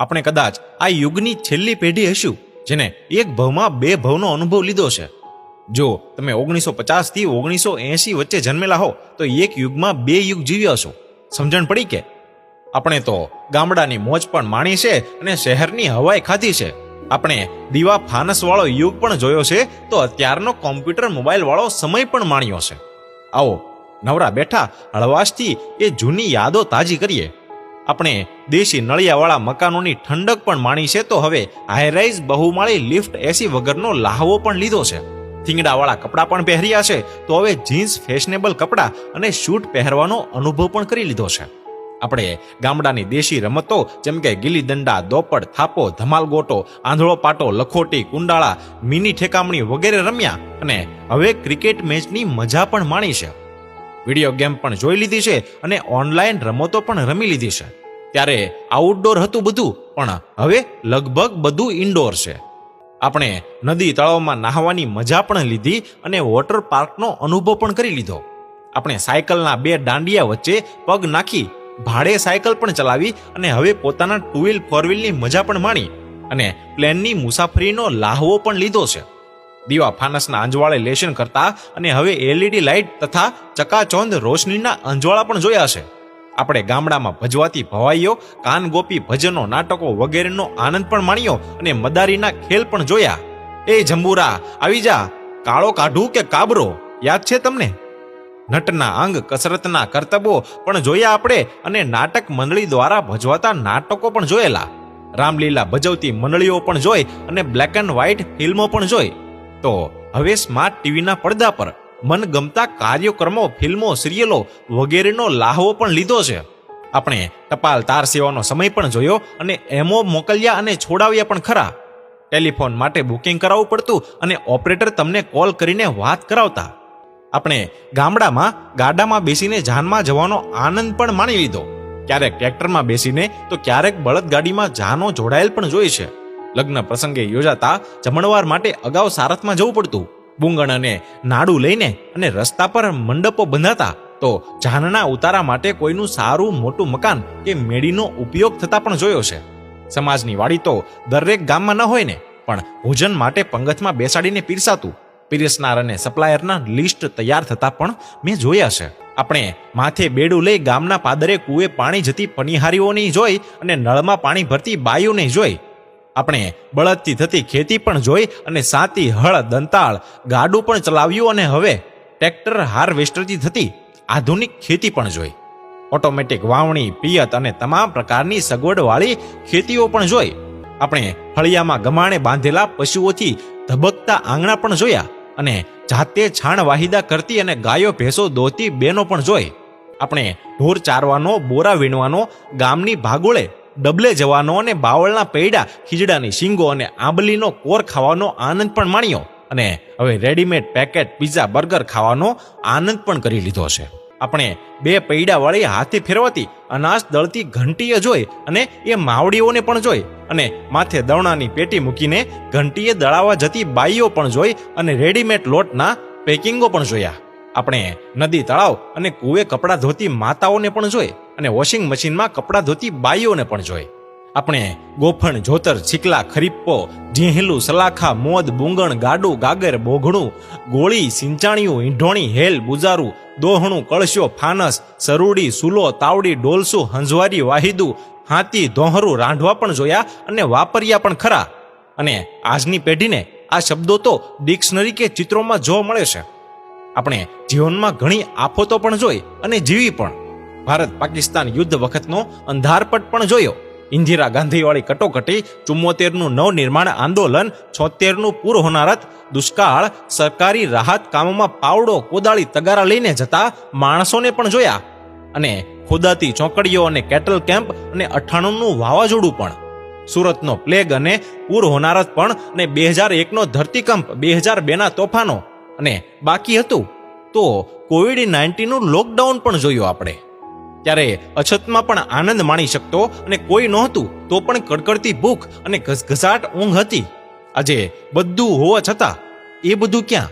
આપણે કદાચ આ યુગની છેલ્લી પેઢી હશું જેને એક ભવમાં બે ભવનો અનુભવ લીધો છે. જો તમે 1950 થી 1980 વચ્ચે જન્મેલા હો તો એક યુગમાં બે યુગ જીવ્યા છો. સમજણ પડી કે? આપણે તો ગામડાની મોજ પણ માણી છે અને શહેરની હવાઈ ખાધી છે. આપણે દીવા ફાનસ વાળો યુગ પણ જોયો છે તો અત્યારનો કોમ્પ્યુટર મોબાઈલ વાળો સમય પણ માણ્યો છે. આવો નવરા બેઠા હળવાશથી એ જૂની યાદો તાજી કરીએ. આપણે દેશી નળિયાવાળા મકાનોની ઠંડક પણ માણી છે તો હવે હાઈરાઈઝ બહુમાળી લિફ્ટ એસી વગરનો લાહવો પણ લીધો છે. થીંગડાવાળા કપડાં પણ પહેર્યા છે તો હવે જીન્સ ફેશનેબલ કપડાં અને શૂટ પહેરવાનો અનુભવ પણ કરી લીધો છે. આપણે ગામડાની દેશી રમતો જેમ કે ગીલી દંડા, દોપડ, થાપો, ધમાલ ગોટો, આંધળો પાટો, લખોટી, કુંડાળા, મિની ઠેકામણી વગેરે રમ્યા અને હવે ક્રિકેટ મેચની મજા પણ માણી છે. વિડીયો ગેમ પણ જોઈ લીધી છે અને ઓનલાઈન રમતો પણ રમી લીધી છે. ત્યારે આઉટડોર હતું બધું પણ હવે લગભગ બધું ઇન્ડોર છે. આપણે નદી તળાવમાં નાહવાની મજા પણ લીધી અને વોટર પાર્કનો અનુભવ પણ કરી લીધો. આપણે સાયકલના બે દાંડિયા વચ્ચે પગ નાખી ભાડે સાયકલ પણ ચલાવી અને હવે પોતાના 2 વ્હીલ 4 વ્હીલની મજા પણ માણી અને પ્લેનની મુસાફરીનો લાહવો પણ લીધો છે. દીવા ફાનસના અંજવાળે લેશન કરતા અને હવે એલઈડી લાઇટ તથા ચકાચોંદ રોશનીના અંજવાળા પણ જોયા છે. આપણે ગામડામાં ભજવાતી ભવાઈઓ, કાન ગોપી ભજનો, નાટકો વગેરેનો આનંદ પણ માણ્યો અને મદારીના ખેલ પણ જોયા. એ જંબુરા આવી જા, કાળો કાઢું કે કાબરો, યાદ છે તમને? નટના અંગ, કસરતના કરતબો પણ જોયા આપણે અને નાટક મંડળી દ્વારા ભજવાતા નાટકો પણ જોયેલા. રામલીલા ભજવતી મંડળીઓ પણ જોઈ અને બ્લેક એન્ડ વ્હાઇટ ફિલ્મો પણ જોઈ. તો હવે સ્માર્ટ ટીવીના પડદા પર મનગમતા કાર્યક્રમો, ફિલ્મો, સિરિયલો વગેરેનો લાહવો પણ લીધો છે. આપણે ટપાલ તાર સેવાનો સમય પણ જોયો અને એમો મોકલ્યા અને છોડાવ્યા પણ ખરા. ટેલિફોન માટે બુકિંગ કરાવવું પડતું અને ઓપરેટર તમને કોલ કરીને વાત કરાવતા. આપણે ગામડામાં ગાડામાં બેસીને જાનમાં જવાનો આનંદ પણ માણી લીધો. ક્યારેક ટ્રેક્ટરમાં બેસીને તો ક્યારેક બળદગાડીમાં જાનો જોડાયેલ પણ જોઈ છે. લગ્ન પ્રસંગે યોજાતા જમણવાર માટે અગાઉ સારથમાં જવું પડતું. બુંગણ અને નાડું લઈને અને રસ્તા પર મંડપો બંધાતા તો જાનના ઉતારા માટે કોઈનું સારું મોટું મકાન કે મેડીનો ઉપયોગ થતા પણ જોયો છે. સમાજની વાડી તો દરેક ગામમાં ન હોય ને, પણ ભોજન માટે પંગતમાં બેસાડીને પીરસાતું. પીરસનાર અને સપ્લાયરના લિસ્ટ તૈયાર થતા પણ મેં જોયા છે. આપણે માથે બેડું લઈ ગામના પાદરે કૂએ પાણી જતી પનિહારીઓની જોઈ અને નળમાં પાણી ભરતી બાઈઓને જોઈ. આપણે બળદથી થતી ખેતી પણ જોઈ અને સાતી, હળ, દંતાળ, ગાડું પણ ચલાવ્યું અને હવે ટ્રેક્ટર હાર્વેસ્ટરથી થતી આધુનિક ખેતી પણ જોઈ. ઓટોમેટિક વાવણી, પિયત અને તમામ પ્રકારની સગવડવાળી ખેતીઓ પણ જોઈ. આપણે ફળિયામાં ગમાણે બાંધેલા પશુઓથી ધબકતા આંગણા પણ જોયા અને જાતે છાણ વાહિદા કરતી અને ગાયો ભેંસો દોતી બેનો પણ જોઈ. આપણે ઢોર ચારવાનો, બોરા વીણવાનો, ગામની ભાગોળે ડબલે જવાનો અને બાવળના પૈડા, ખીજડાની શીંગો અને આંબલીનો કોર ખાવાનો આનંદ પણ માણ્યો અને હવે રેડીમેડ પેકેટ પિઝા, બર્ગર ખાવાનો આનંદ પણ કરી લીધો છે. આપણે બે પૈડાવાળી હાથે ફેરવાતી અનાજ દળતી ઘંટીએ જોઈ અને એ માવડીઓને પણ જોઈ અને માથે દવણાની પેટી મૂકીને ઘંટીએ દળાવા જતી બાઈઓ પણ જોઈ અને રેડીમેડ લોટના પેકિંગો પણ જોયા. આપણે નદી, તળાવ અને કૂવે કપડાં ધોતી માતાઓને પણ જોઈ અને વોશિંગ મશીનમાં કપડાં ધોતી બાઈઓને પણ જોઈ. આપણે ગોફણ, જોતર, છીકલા, ખરીપ્પો, ઝીંહલું, સલાખા, મોદ, બુંગણ, ગાડું, ગાગર, બોઘણું, ગોળી, સિંચાણીયું, ઈંઢોણી, હેલ, બુજારું, દોહણું, કળશો, ફાનસ, સરુડી, સુલો, તાવડી, ડોલસું, હંજવારી, વાહિદું, હાથી, ધોહરું, રાંધવા પણ જોયા અને વાપર્યા પણ ખરા. અને આજની પેઢીને આ શબ્દો તો ડિક્શનરી કે ચિત્રોમાં જોવા મળે છે. આપણે જીવનમાં ઘણી આફતો પણ જોઈ અને જીવી પણ. ભારત પાકિસ્તાન યુદ્ધ વખતનો અંધારપટ પણ જોયો. ઇન્દિરા ગાંધીવાળી કટોકટી, 74નું નવનિર્માણ આંદોલન, 76નું પૂર હોનારત, દુષ્કાળ, સરકારી રાહત કામોમાં પાવડો, કોદાળી, તગારા લઈને જતા માણસોને પણ જોયા અને ખોદાતી ચોકડીઓ અને કેટલ કેમ્પ અને 98નું વાવાઝોડું પણ, સુરતનો પ્લેગ અને પૂર હોનારત પણ અને 2001નો ધરતીકંપ, 2002ના તોફાનો અને બાકી હતું તો કોવિડ-19નું લોકડાઉન પણ જોયું આપણે. ત્યારે અછતમાં પણ આનંદ માણી શકતો અને કોઈ નહોતું તો પણ કડકડતી ભૂખ અને ઘસઘસાટ ઊંઘ હતી. આજે બધું હોવા છતાં એ બધું ક્યાં?